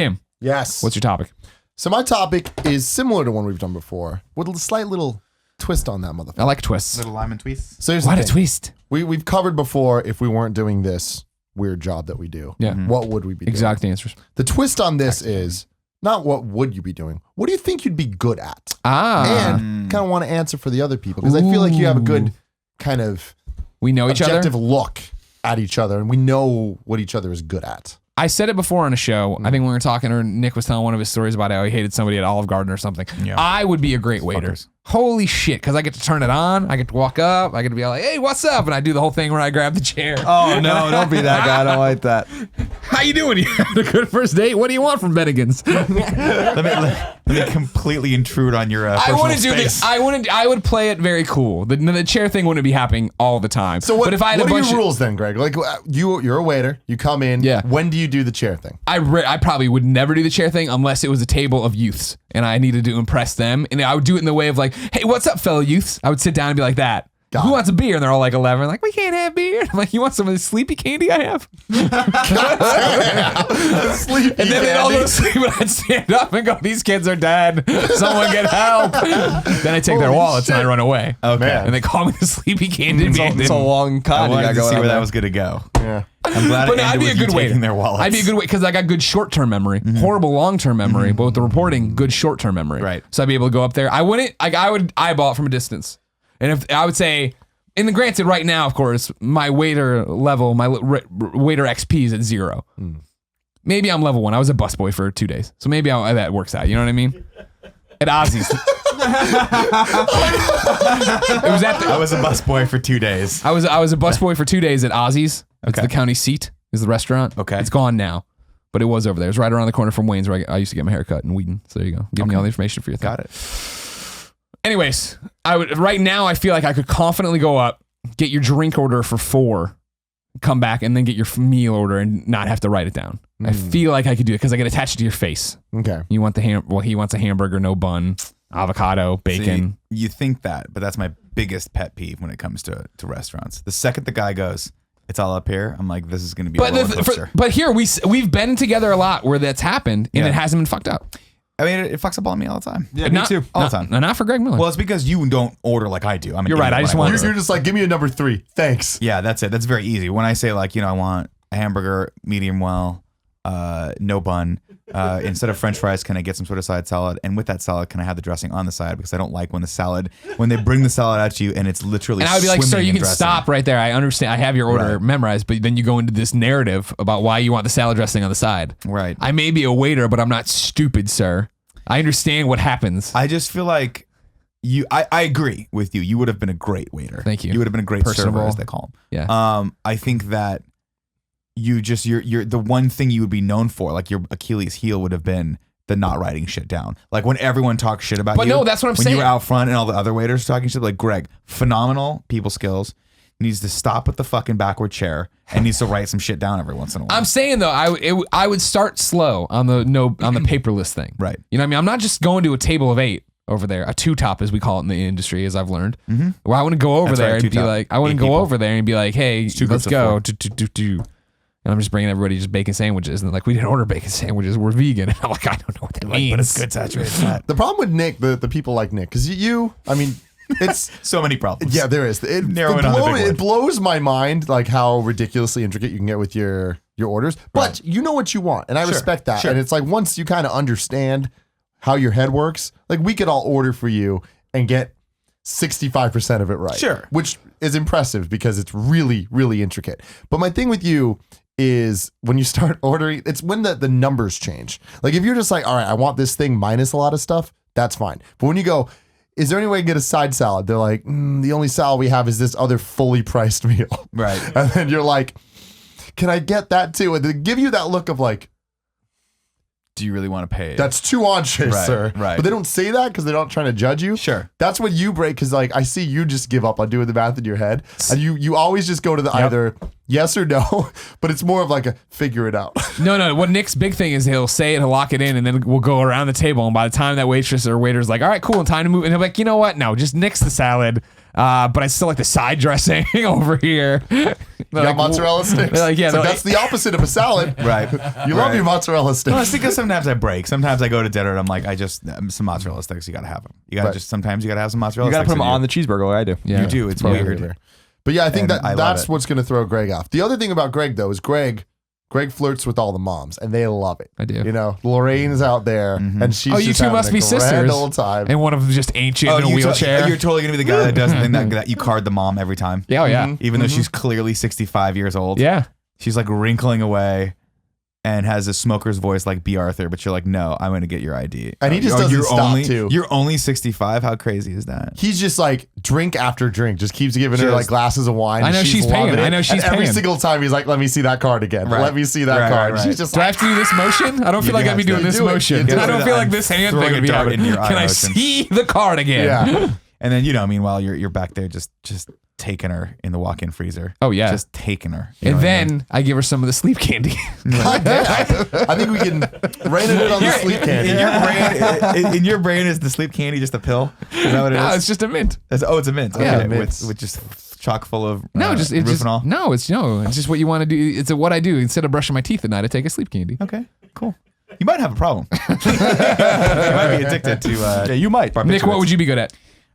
Kim. Yes. What's your topic? So my topic is similar to one we've done before, with a slight little twist on that motherfucker. I like twists. Little lime and twist. So here's What the a thing. twist. We've covered before, if we weren't doing this weird job that we do, Yeah. what would we be doing? Exact answers. The twist on this is not what would you be doing. What do you think you'd be good at? Ah. And kind of want to answer for the other people because I feel like you have a good kind of We know each other. objective look at each other and we know what each other is good at. I said it before on a show. I think when we were talking, or Nick was telling one of his stories about how he hated somebody at Olive Garden or something. Yeah. I would be a great waiter. Holy shit, because I get to turn it on. I get to walk up. I get to be like, hey, what's up? And I do the whole thing where I grab the chair. Oh, no, don't be that guy. I don't like that. How you doing? You had a good first date? What do you want from Bennigan's? Let me completely intrude on your I personal wouldn't do space. this. I would play it very cool. The chair thing wouldn't be happening all the time. So what, but if I had what a are bunch your rules then, Greg? Like you're a waiter. You come in. Yeah. When do you do the chair thing? I probably would never do the chair thing unless it was a table of youths and I needed to impress them. And I would do it in the way of like, hey, what's up, fellow youths? I would sit down and be like that. Got Who it. wants a beer? And they're all like 11. Like, we can't have beer. I'm like, you want some of the sleepy candy I have? Sleepy And then they'd all go candy. to sleep and I'd stand up and go, these kids are dead. Someone get help. Then I take their Holy wallets and I shit. run away. Okay. Man. And they call me the sleepy candy man. It's a long I con you wanted got to see going where on that there. was going to go. Yeah. I'm glad But it I'd ended be a with you good waiter. taking their wallets. I'd be a good waiter because I got good short-term memory, horrible long-term memory, but with the reporting, good short-term memory. Right. So I'd be able to go up there. I would eyeball it from a distance, and if I would say, and then granted, right now, of course, my waiter level, my waiter XP is at 0. Maybe I'm level 1. I was a busboy for 2 days, so maybe that works out. You know what I mean? At Ozzy's. It was at I was a busboy for 2 days. I was a busboy for 2 days at Ozzy's. It's Okay. the county seat. Is the restaurant. Okay. It's gone now, but it was over there. It was right around the corner from Wayne's where I used to get my hair cut in Wheaton. So there you go. Give me all the information for your thing. Got it. Anyways, right now I feel like I could confidently go up, get your drink order for 4, come back and then get your meal order and not have to write it down. I feel like I could do it because I get attached to your face. Okay. You want he wants a hamburger, no bun, avocado, bacon. See, you think that, but that's my biggest pet peeve when it comes to restaurants. The second the guy goes, it's all up here, I'm like, this is going to be a roller coaster. But here we've been together a lot where that's happened and Yeah. it hasn't been fucked up. I mean, it fucks up on me all the time. Yeah, Not- me too. All the time. Not for Greg Miller. Well, it's because you don't order like I do. I'm an You're right, idiot I just when want- order. You're just like, give me a number 3. Thanks. Yeah, that's it. That's very easy. When I say like, I want a hamburger, medium well, no bun. Instead of French fries, can I get some sort of side salad? And with that salad, can I have the dressing on the side? Because I don't like when they bring the salad at you and it's literally. And I would be like, sir, swimming you in can dressing. stop right there. I understand. I have your order Right. memorized, but then you go into this narrative about why you want the salad dressing on the side. Right. I may be a waiter, but I'm not stupid, sir. I understand what happens. I just feel like I agree with you. You would have been a great waiter. Thank you. You would have been a great Personable. server, as they call them. Yeah. I think that you're the one thing you would be known for, like your Achilles heel would have been the not writing shit down. Like when everyone talks shit about But you. no, that's what I'm when saying. you were out front and all the other waiters talking shit, like Greg, phenomenal people skills, needs to stop with the fucking backward chair and needs to write some shit down every once in a while. I'm saying though, I would start slow on the paperless thing. Right. You know what I mean? I'm not just going to a table of 8 over there, a 2-top as we call it in the industry, as I've learned. Where I wouldn't go over That's there right, and be 2-top. like, I wouldn't 8 go people. over there and be like, hey, two let's groups of go. 4. Do. And I'm just bringing everybody just bacon sandwiches. And they're like, we didn't order bacon sandwiches. We're vegan. And I'm like, I don't know what that means. But it's good saturated fat. The problem with Nick, the people like Nick, because I mean, it's So many problems. yeah, there is. Narrow it on the big one. It blows my mind like how ridiculously intricate you can get with your orders. But you know what you want, and I respect that. sure. And it's like once you kind of understand how your head works, like we could all order for you and get 65% of it right. Sure. Which is impressive because it's really, really intricate. But my thing with you is when you start ordering, it's when the numbers change. Like if you're just like, all right, I want this thing minus a lot of stuff, that's fine. But when you go, is there any way to get a side salad? They're like, the only salad we have is this other fully priced meal. Right. And then you're like, can I get that too? And they give you that look of like, Do you really want to pay? that's 2 entrees, Right, sir. right. But they don't say that because they're not trying to judge you. Sure. That's what you break because like I see you just give up on doing the math in your head. And you always just go to the either yes or no, but it's more of like a figure it out. No. What Nick's big thing is he'll say it, he'll lock it in, and then we'll go around the table. And by the time that waitress or waiter's like, all right, cool, time to move. And he'll be like, you know what? No, just nix the salad. But I still like the side dressing over here. You got mozzarella sticks? They're like, yeah, It's like, they're that's the opposite of a salad. Right. You love your mozzarella sticks. Well, it's because sometimes I break. Sometimes I go to dinner and I'm like, some mozzarella sticks. You got to have them. You got to Right. sometimes you got to have some mozzarella You got to sticks. put them on the cheeseburger like I do. Yeah. You do. It's Yeah, weird. yeah. But yeah, I think And I love that's it. what's going to throw Greg off. The other thing about Greg, though, is Greg flirts with all the moms, and they love it. I do. You know, Lorraine's out there, and she's Oh, you just two having must a be grand sisters. old time. And one of them just ancient in a wheelchair. You're totally gonna be the guy that does the thing that you card the mom every time. Yeah, oh, yeah. Even though she's clearly 65 years old. Yeah. She's like wrinkling away and has a smoker's voice like B. Arthur, but you're like, no, I'm going to get your ID. And he just doesn't you're stop, only, too. You're only 65? How crazy is that? He's just like drink after drink, just keeps giving her Just- like glasses of wine. I and know she's loving paying. it. I know she's and every paying. single time he's like, let me see that card again. Right. Let me see that Right, card. right, right. She's just Do I like, have to do this motion? I don't feel like I'd be doing this do it. motion. You do I don't it. feel like I'm this hand throwing thing a would be dart happening. into your Can I eye motion. see the card again? yeah. And then, meanwhile, you're back there just taking her in the walk-in freezer. Oh, yeah. Just taking her. You know And what I mean? then I give her some of the sleep candy. God damn. I think we can rein it in on the sleep candy. In your brain, is the sleep candy just a pill? Is that what it No, is? it's just a mint. It's a mint. Yeah, Okay, mints. with just chock full of It's just Rufinol. it's just what you want to do. It's what I do instead of brushing my teeth at night. I take a sleep candy. Okay, cool. You might have a problem. You might be addicted to. Yeah, you might. Nick, what would you be good at?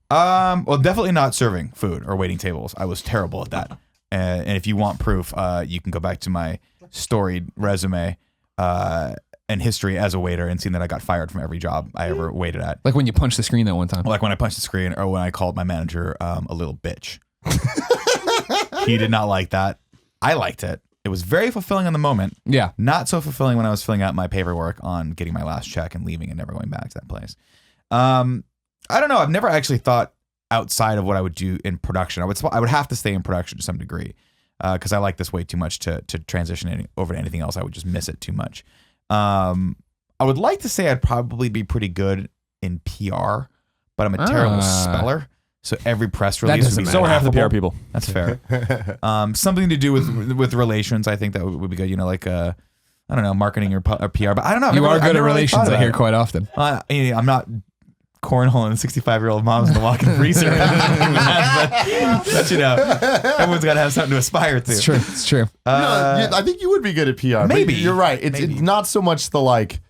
Well, definitely not serving food or waiting tables. I was terrible at that. And if you want proof, you can go back to my storied resume and history as a waiter and see that I got fired from every job I ever waited at. Like when you punched the screen that one time. Like when I punched the screen or when I called my manager a little bitch. He did not like that. I liked it. It was very fulfilling in the moment. Yeah. Not so fulfilling when I was filling out my paperwork on getting my last check and leaving and never going back to that place. I don't know. I've never actually thought outside of what I would do in production. I would have to stay in production to some degree because I like this way too much to transition over to anything else. I would just miss it too much. I would like to say I'd probably be pretty good in PR, but I'm a terrible speller. So every press release doesn't would be matter. So are half the PR laughable. people. That's fair. Something to do with relations. I think that would be good. Like I don't know, marketing or PR. But I don't know. You are good at really relations, thought I about hear it. quite often. I'm not cornholing 65-year-old moms in the walk-in freezer. but everyone's got to have something to aspire to. It's true. It's true. I think you would be good at PR. but maybe. you're right. It's not so much the like,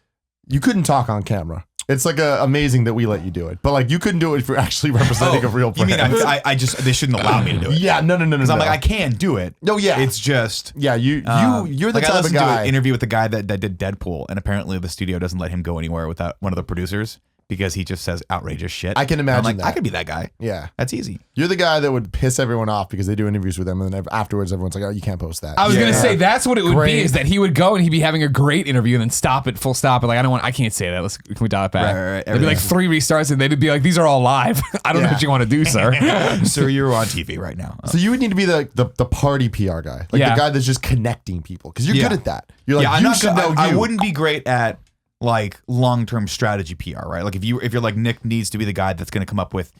you couldn't talk on camera. It's like amazing that we let you do it, but like you couldn't do it if you're actually representing a real You brand. mean I just they shouldn't allow me to do it? Yeah, no. Because I'm like I can do it. No, yeah. It's just Yeah, you're the like I type of listened to guy. an interview with the guy that did Deadpool, and apparently the studio doesn't let him go anywhere without one of the producers because he just says outrageous shit. I can And imagine I'm like, that. I could be that guy. Yeah, That's easy. you're the guy that would piss everyone off because they do interviews with them, and then afterwards everyone's like, "Oh, you can't post that." I was Yeah. gonna say that's what it would Great. be, is that he would go and he'd be having a great interview and then stop it full stop and like I can't say that. Can we dial it back? Right. There'd be like 3 restarts and they'd be like, these are all live. I don't know Yeah. what you want to do, sir. Sir, you're on TV right now. So you would need to be the party PR guy, like Yeah. the guy that's just connecting people, because you're Yeah. good at that. You're like, I'm you not should good. know I you. wouldn't be great at like long-term strategy PR, right? Like if you're like Nick needs to be the guy that's going to come up with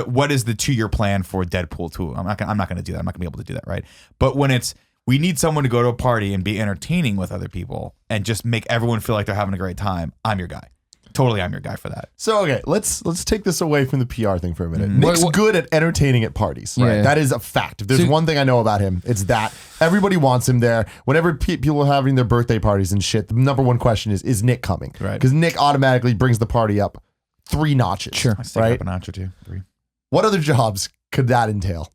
what is the 2-year plan for Deadpool 2. I'm not going to do that. I'm not going to be able to do that, right? But when it's we need someone to go to a party and be entertaining with other people and just make everyone feel like they're having a great time, I'm your guy. Totally, I'm your guy for that. So okay, let's take this away from the PR thing for a minute. Nick's What- good at entertaining at parties. Yeah. That is a fact. If there's So- one thing I know about him, it's that everybody wants him there. Whenever people are having their birthday parties and shit, the number one question is Nick coming? Right. Because Nick automatically brings the party up 3 notches. Sure. I stick Right. up a notch or 2, 3. What other jobs could that entail?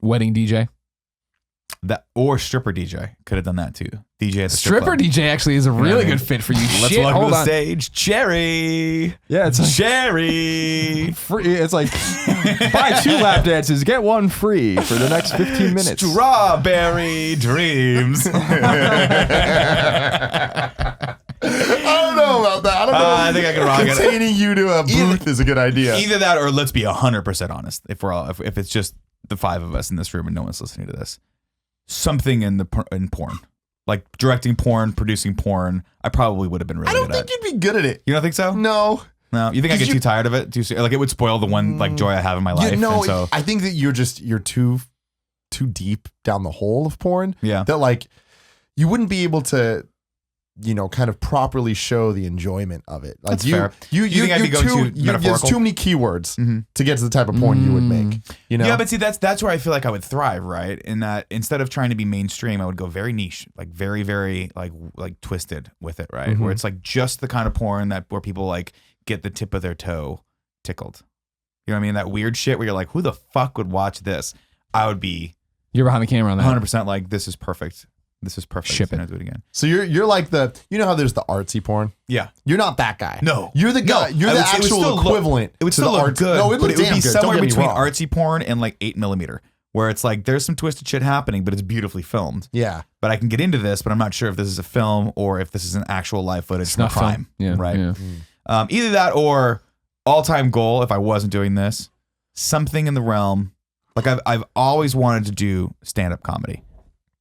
Wedding DJ. That or stripper DJ could have done that too. DJ at the strip Stripper club. DJ actually is a really what I mean? good fit for you. Let's Shit, welcome hold to the on. stage, Cherry. Yeah, it's like Cherry. free. It's like buy 2 lap dances, get 1 free for the next 15 minutes. Strawberry dreams. I don't know about that. I don't know. I think I can rock it. Containing you to a booth is a good idea. Either that, or let's be 100% honest. If it's just the 5 of us in this room and no one's listening to this, something in porn, like directing porn, producing porn, I probably would have been really I don't good think at. you'd be good at it. You don't think so? No. No. You think I get you- too tired of it? Too soon? Like it would spoil the one like joy I have in my life. No, and so I think that you're too deep down the hole of porn. Yeah. That like you wouldn't be able to kind of properly show the enjoyment of it. Like That's fair. You think I'd be going too there's metaphorical? too many keywords to get to the type of porn you would make. Yeah, but see, that's where I feel like I would thrive, right? In that instead of trying to be mainstream, I would go very niche, like very, very like twisted with it, right? Where it's like just the kind of porn where people like get the tip of their toe tickled. You know what I mean? That weird shit where you're like, who the fuck would watch this? I would be. You're behind the camera on that. 100% like, this is perfect. This is perfect. Ship it. I'll do it again. So you're like how there's the artsy porn? Yeah. You're not that guy. No. You're the guy. You're the actual equivalent. It would to still the look arts. good. No, it but would it would be good. somewhere Don't get me between wrong. artsy porn and like 8mm, where it's like there's some twisted shit happening, but it's beautifully filmed. Yeah. But I can get into this, but I'm not sure if this is a film or if this is an actual live footage from a Snuff film. crime. Yeah, Right. yeah. Either that or all-time goal, if I wasn't doing this, something in the realm. Like I've always wanted to do stand-up comedy.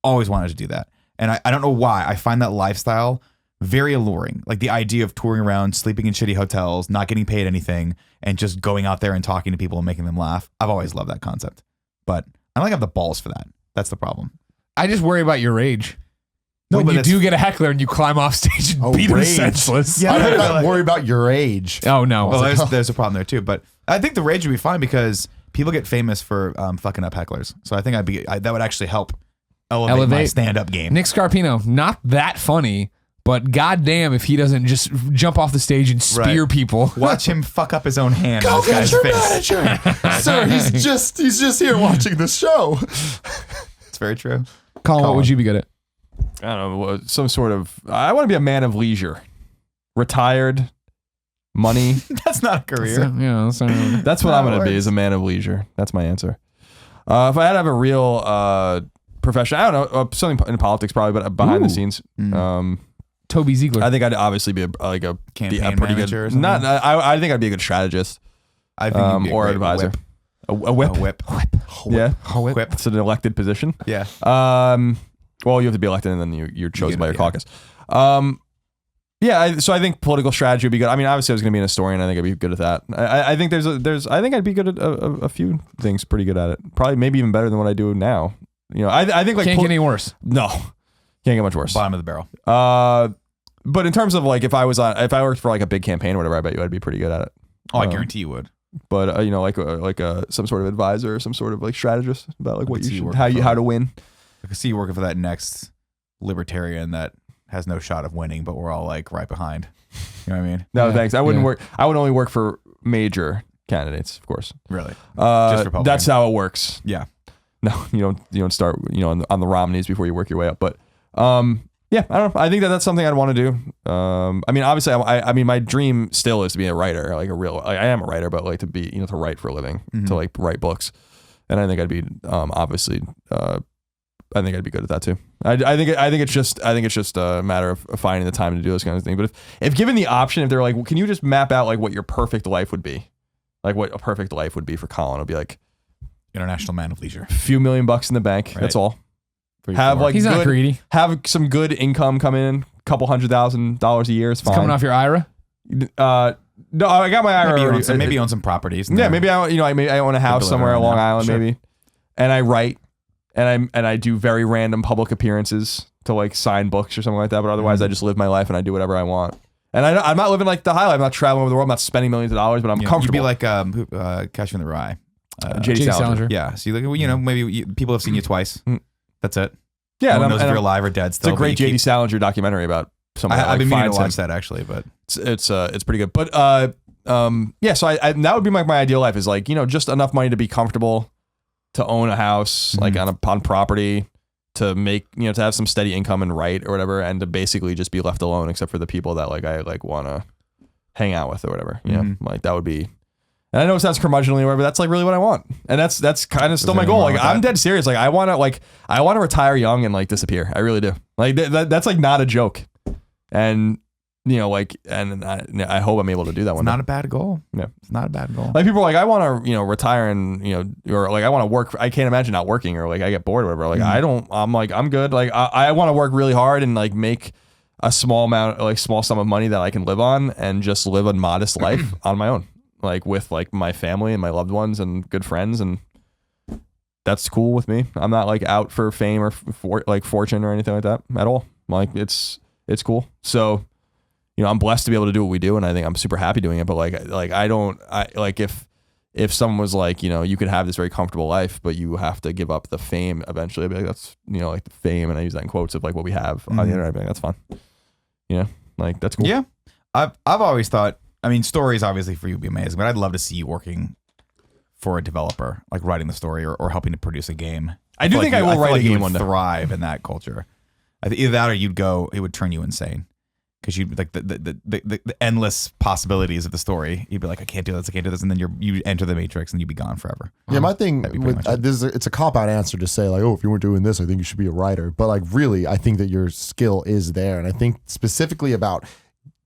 Always wanted to do that. And I don't know why. I find that lifestyle very alluring. Like the idea of touring around, sleeping in shitty hotels, not getting paid anything, and just going out there and talking to people and making them laugh. I've always loved that concept. But I don't think I have the balls for that. That's the problem. I just worry about your rage. No, When but you that's- do get a heckler and you climb off stage and beat him rage. senseless. Yeah. I heard like- worry about your age. Oh, no. Well, there's a problem there too. But I think the rage would be fine because people get famous for fucking up hecklers. So I think that would actually help elevate my stand-up game. Nick Scarpino, not that funny, but goddamn if he doesn't just jump off the stage and spear people. Watch him fuck up his own hand Go on this get guy's your face. manager, sir. He's just here watching the show. It's very true. Colin, what would you be good at? I don't know, some sort of. I want to be a man of leisure, retired, money. That's not a career. That's what I'm going to be, is a man of leisure. That's my answer. If I had to have a real profession, I don't know, something in politics probably, but behind the scenes. Toby Ziegler. I think I'd obviously be a Campaign pretty manager or good. something? Not. I think I'd be a good strategist. I think you'd be a or great advisor. whip. A whip. A whip. Yeah. Whip. It's an elected position. Yeah. Well, you have to be elected, and then you're chosen by your yeah. caucus. So I think political strategy would be good. I mean, obviously, I was going to be an historian. I think I'd be good at that. I think I think I'd be good at a few things. Pretty good at it. Probably, maybe even better than what I do now. I think like Can't get any worse. No, can't get much worse. Bottom of the barrel. But in terms of like if I worked for like a big campaign or whatever, I bet you I'd be pretty good at it. Oh, I guarantee you would. But like some sort of advisor or some sort of like strategist about like what could you see you should, working how to win. I could see you working for that next libertarian that has no shot of winning, but we're all like right behind. You know what I mean? No, Yeah. thanks. I wouldn't Yeah. work. I would only work for major candidates, of course. Really? Just Republican. That's how it works. Yeah. No, you don't start on the Romneys before you work your way up. But yeah, I don't know. I think that's something I'd want to do. I mean, obviously, I mean, my dream still is to be a writer, like a real. I am a writer, but like to be to write for a living, to like write books, and I think I'd be obviously. I think I'd be good at that too. I think it's just a matter of finding the time to do this kind of thing. But if given the option, if they're like, well, can you just map out like what your perfect life would be, like what a perfect life would be for Colin? It'd be like International man of leisure. a few $1 million in the bank. Right. That's all. 3, Have 4. like He's not good, greedy. have some good income come in, a couple $100,000 a year. It's It's fine. coming off your IRA. No, I got my IRA. Maybe own some properties. Yeah, maybe I own a house live somewhere around on Long there. Island, Sure. maybe. And I write, and I do very random public appearances to like sign books or something like that. But otherwise, I just live my life and I do whatever I want. And I'm not living like the high life. I'm not traveling over the world. I'm not spending millions of dollars, but I'm comfortable. You'd be like Catch Me in the Rye. J.D. Salinger. Yeah. So maybe people have seen you twice. That's it. Yeah, No one and knows if you're alive or dead. it's Still, a great J.D. Salinger documentary about someone. I've been meaning to watch that. that actually, but It's pretty good. But yeah. So I that would be like my ideal life is like just enough money to be comfortable, to own a house like on property, to make to have some steady income and write or whatever, and to basically just be left alone except for the people that like I like want to hang out with or whatever. Like that would be. And I know it sounds curmudgeonly or whatever, but that's like really what I want, and that's kind of still my goal. Like I'm dead serious. Like I want to retire young and like disappear. I really do. Like that's like not a joke, and I hope I'm able to do that one. it's not a bad goal. Yeah. It's not a bad goal. Like people are like, I want to, retire and, or like I want to work. I can't imagine not working or like I get bored or whatever. Like I'm good. Like I want to work really hard and like make a small sum of money that I can live on and just live a modest life on my own, like with like my family and my loved ones and good friends. And that's cool with me. I'm not like out for fame or for like fortune or anything like that at all. Like it's it's cool. So, I'm blessed to be able to do what we do, and I think I'm super happy doing it. But if someone was like, you could have this very comfortable life, but you have to give up the fame eventually, I'd be like, that's, like the fame, and I use that in quotes of like what we have on the internet. I'd be like, that's fun. Like that's cool. Yeah. I've always thought, stories obviously for you would be amazing, but I'd love to see you working for a developer, like writing the story or helping to produce a game. I do think I will write a game one day. Thrive in that culture. Either that or it would turn you insane. Because you'd like the endless possibilities of the story. You'd be like, I can't do this, and then you enter the matrix and you'd be gone forever. Yeah, my thing with it's a cop-out answer to say like, oh, if you weren't doing this, I think you should be a writer. But like, really, I think that your skill is there, and I think specifically about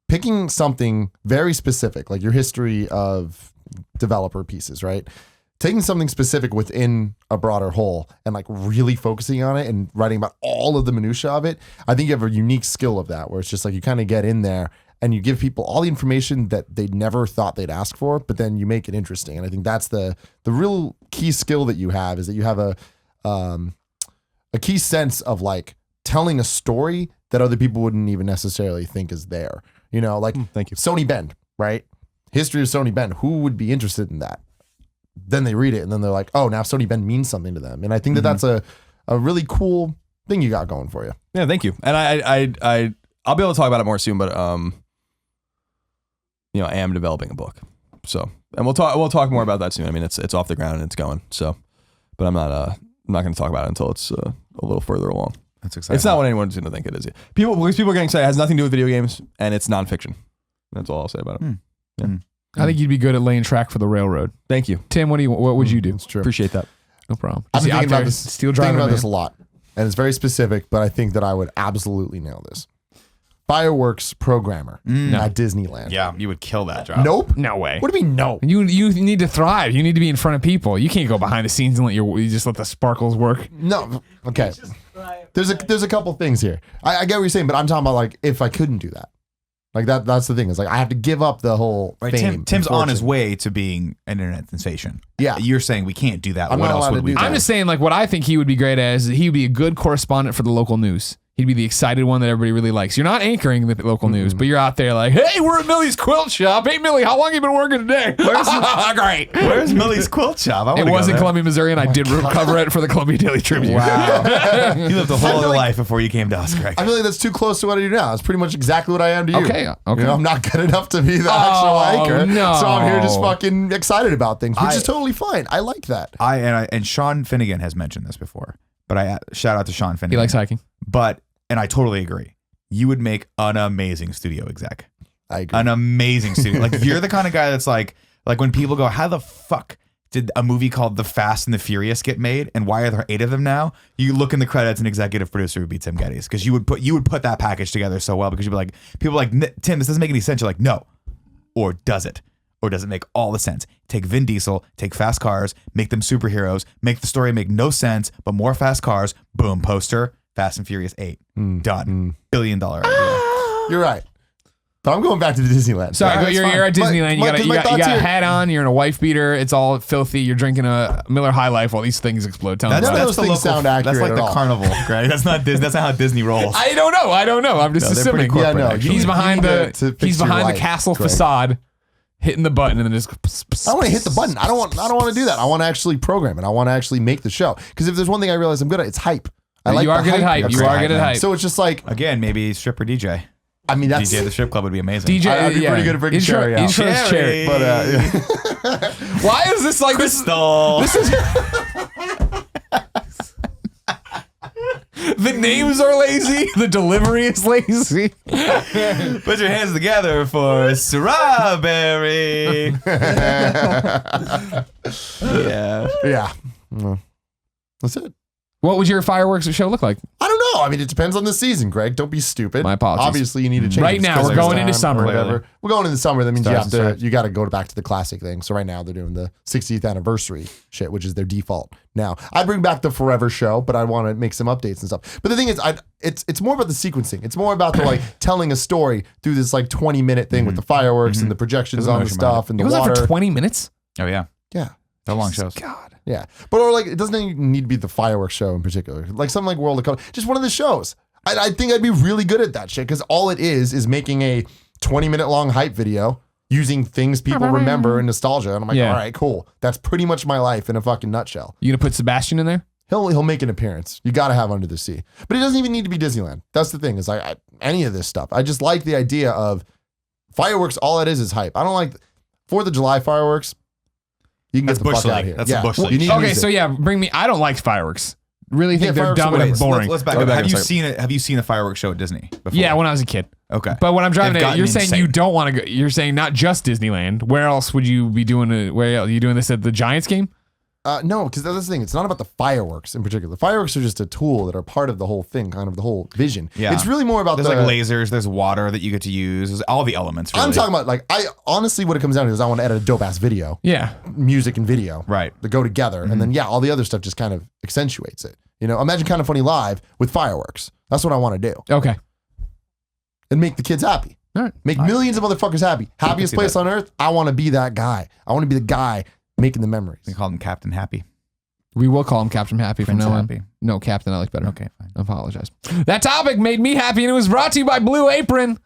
picking something very specific, like your history of developer pieces, right? Taking something specific within a broader whole and like really focusing on it and writing about all of the minutia of it. I think you have a unique skill of that, where it's just like you kind of get in there and you give people all the information that they never thought they'd ask for, but then you make it interesting. And I think that's the real key skill that you have, is that you have a key sense of like telling a story that other people wouldn't even necessarily think is there. Thank you. Sony Bend, right? History of Sony Bend. Who would be interested in that? Then they read it and then they're like, oh, now Sony Bend means something to them. And I think that that's a really cool thing you got going for you. Yeah, thank you. And I'll be able to talk about it more soon, but I am developing a book. So, and we'll talk more about that soon. It's off the ground and it's going. So, but I'm not going to talk about it until it's a little further along. That's exciting. It's not what anyone's going to think it is. People are getting excited. It has nothing to do with video games, and it's nonfiction. That's all I'll say about it. Yeah. I think you'd be good at laying track for the railroad. Thank you, Tim. What would you do? That's true. Appreciate that. No problem. I've been Is he thinking out about there this, steel driving this a lot, and it's very specific, but I think that I would absolutely nail this. Fireworks programmer at Disneyland. Yeah, you would kill that job. Nope. No way. What do you mean no? You need to thrive. You need to be in front of people. You can't go behind the scenes and you just let the sparkles work. No. Okay. There's a couple things here. I get what you're saying, but I'm talking about like if I couldn't do that. Like that's the thing. Is like I have to give up the whole fame. Tim's on his way to being an internet sensation. Yeah. You're saying we can't do that. I'm what not else allowed would to we do do? that. I'm just saying, like, what I think he would be great at is he'd be a good correspondent for the local news. He'd be the excited one that everybody really likes. You're not anchoring the local news, but you're out there like, hey, we're at Millie's Quilt Shop. Hey, Millie, how long have you been working today? Great. Where's Millie's Quilt Shop? I It wanna was go in there. Columbia, Missouri, and I did cover it for the Columbia Daily Tribune. Wow. You lived a whole other life before you came to us, Greg. I feel like that's too close to what I do now. It's pretty much exactly what I am to you. Okay. I'm not good enough to be the actual anchor. No. So I'm here just fucking excited about things, which is totally fine. I like that. And Sean Finnegan has mentioned this before, but I shout out to Sean Finnegan. He likes hiking. And I totally agree. You would make an amazing studio exec. I agree. An amazing studio. Like you're the kind of guy that's like when people go, how the fuck did a movie called The Fast and the Furious get made, and why are there 8 of them now? You look in the credits, and executive producer would be Tim Gettys, because you would put that package together so well, because you'd be like, people are like, Tim, this doesn't make any sense. You're like, no. Or does it? Or does it make all the sense? Take Vin Diesel, take fast cars, make them superheroes, make the story make no sense, but more fast cars, boom, poster, Fast and Furious 8. Done. $1 billion idea. You're right. But I'm going back to the Disneyland. Sorry, you're at Disneyland. You got a hat on. You're in a wife beater. It's all filthy. You're drinking a Miller High Life while these things explode. Tell me None about of it. those things sound accurate That's like at the all. carnival, Greg. That's not Disney. That's not how Disney rolls. I don't know. I'm just they're pretty assuming. corporate, Yeah, no, actually. He's behind You need to the fix your life, castle Greg. facade, hitting the button, and then just. I want to hit the button. I don't want to do that. I want to actually program it. I want to actually make the show. Because if there's one thing I realize I'm good at, it's hype. I like You are the good at hype. You are good at hype. So it's just like, Again, maybe stripper DJ. I mean, that's DJ at the strip club would be amazing. DJ, I'd be pretty good at bringing Cherry out. Intro's Cherry. But yeah. Why is this like this? Crystal. This is. The names are lazy. The delivery is lazy. Put your hands together for strawberry. Yeah. Yeah. That's it. What would your fireworks show look like? I don't know. I mean, it depends on the season, Greg. Don't be stupid. My apologies. Obviously, you need to change Right it now, because we're there's going into time or summer. Whatever. We're going into summer. That means Stars you got to go back to the classic thing. So right now they're doing the 60th anniversary shit, which is their default. Now I bring back the Forever show, but I want to make some updates and stuff. But the thing is, it's more about the sequencing. It's more about the like telling a story through this like 20-minute thing with the fireworks and the projections on the emotion behind stuff and It the goes on water. for 20 minutes. Oh yeah. Yeah. No long shows. God. Yeah. But or like it doesn't even need to be the fireworks show in particular. Like something like World of Color. Just one of the shows. I think I'd be really good at that shit because all it is making a 20-minute long hype video using things people remember and nostalgia. And I'm like, all right, cool. That's pretty much my life in a fucking nutshell. You gonna put Sebastian in there? He'll make an appearance. You got to have Under the Sea. But it doesn't even need to be Disneyland. That's the thing is any of this stuff. I just like the idea of fireworks. All it is hype. I don't like 4th of July fireworks. You can get the fuck out of here. That's a bush league. You need Okay, music. so yeah, bring me. I don't like fireworks. Really think they're fireworks dumb are and waste. boring. Let's back Go up. back Have in a you second. seen it? Have you seen a fireworks show at Disney before? Yeah, when I was a kid. Okay. But when I'm driving They've it, gotten you're saying insane. you don't want to go. You're saying not just Disneyland. Where else would you be doing it? Where else? Are you doing this at the Giants game? No, because that's the thing. It's not about the fireworks in particular. The fireworks are just a tool that are part of the whole thing, kind of the whole vision. Yeah. It's really more about There's like lasers. There's water that you get to use. There's all the elements. Really. I'm talking about I honestly what it comes down to is I want to edit a dope ass video, Yeah. music and video, Right. that go together, and then all the other stuff just kind of accentuates it. Imagine Kind of Funny live with fireworks. That's what I want to do, Okay. and make the kids happy. All right. Make millions of motherfuckers happy. Happiest see place that. on earth. I want to be that guy. I want to be the guy making the memories. We call him Captain Happy. We will call him Captain Happy from Prince now on. Happy. No, Captain, I like better. Okay, fine. I apologize. That topic made me happy, and it was brought to you by Blue Apron.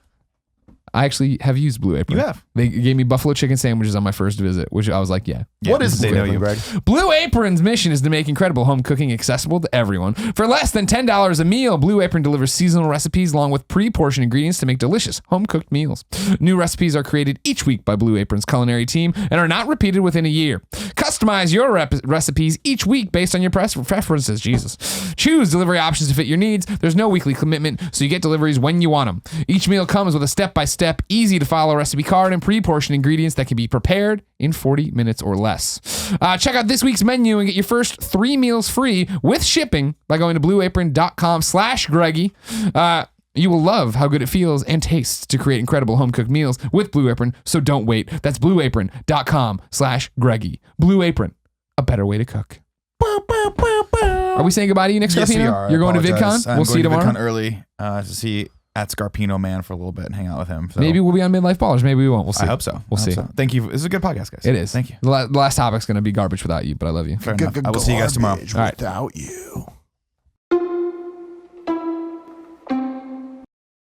I actually have used Blue Apron. You have? They gave me buffalo chicken sandwiches on my first visit, which I was like, yeah. What is they Blue know Apron, you. Greg? Blue Apron's mission is to make incredible home cooking accessible to everyone. For less than $10 a meal, Blue Apron delivers seasonal recipes along with pre-portioned ingredients to make delicious home-cooked meals. New recipes are created each week by Blue Apron's culinary team and are not repeated within a year. Customize your recipes each week based on your preferences. Jesus. Choose delivery options to fit your needs. There's no weekly commitment, so you get deliveries when you want them. Each meal comes with a step-by-step, easy-to-follow recipe card and pre-portioned ingredients that can be prepared in 40 minutes or less. Check out this week's menu and get your first 3 meals free with shipping by going to blueapron.com/Greggy. You will love how good it feels and tastes to create incredible home-cooked meals with Blue Apron, so don't wait. That's blueapron.com/Greggy. Blue Apron, a better way to cook. Are we saying goodbye to you, Nick Scarpino? Yes, we are. You're going to Apologize. VidCon? We'll see you tomorrow. VidCon early to see at Scarpino Man for a little bit and hang out with him. So Maybe we'll be on Midlife Ballers. Maybe we won't. We'll see. I hope so. We'll I hope see. so. Thank you. This is a good podcast, guys. It is. Thank you. The last topic's going to be garbage without you, but I love you. Fair enough. I will see you guys tomorrow. Without you.